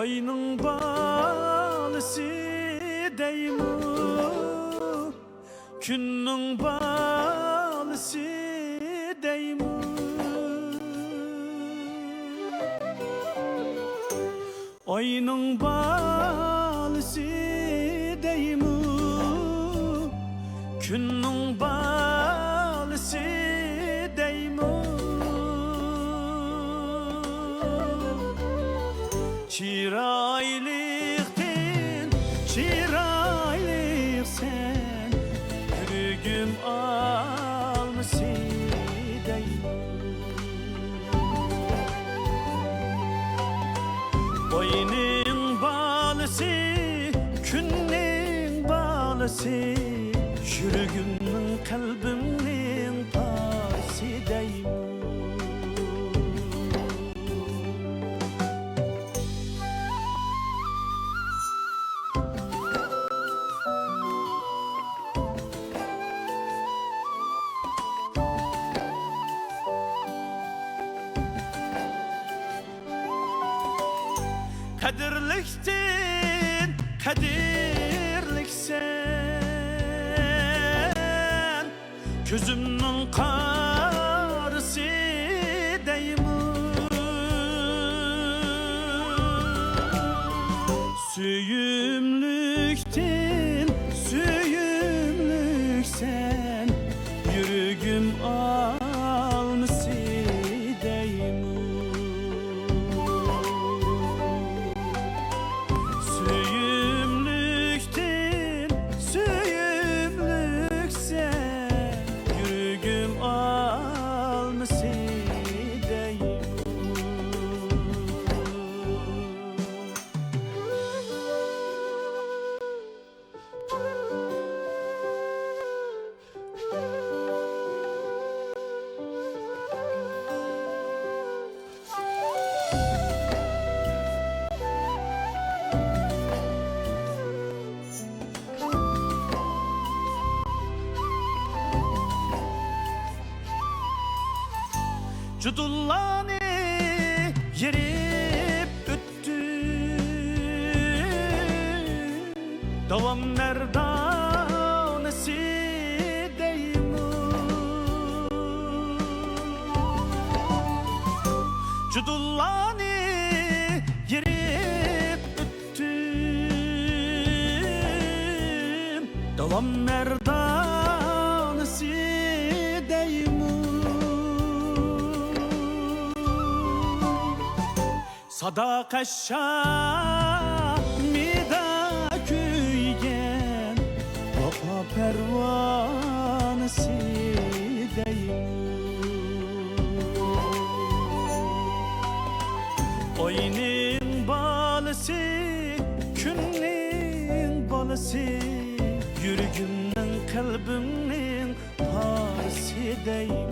Oyunun balısı deymu, günün balısı deymu. Oyunun balısı deymu, günün balısı deymu. Çiraylıktın, çiraylık sen, yürügüm almışı deymu. Oyunun balısı, günün balısı, yürügümün kalbimnin parası deymu. Kadirliktin, kadirliksen, gözümün karısı deymu. Süyümlüktin, süyümlüksen, yürügüm almışı deymu. Cudullani yerip öttü, davam merdanesi deymu. Cudullani yerip öttü, davam merdanesi deymu. Sadaka şamida kuygen, vafa pervanesi deymu. Oyunun balısı, günün balısı, yürügümden kalbimnin parası deymu.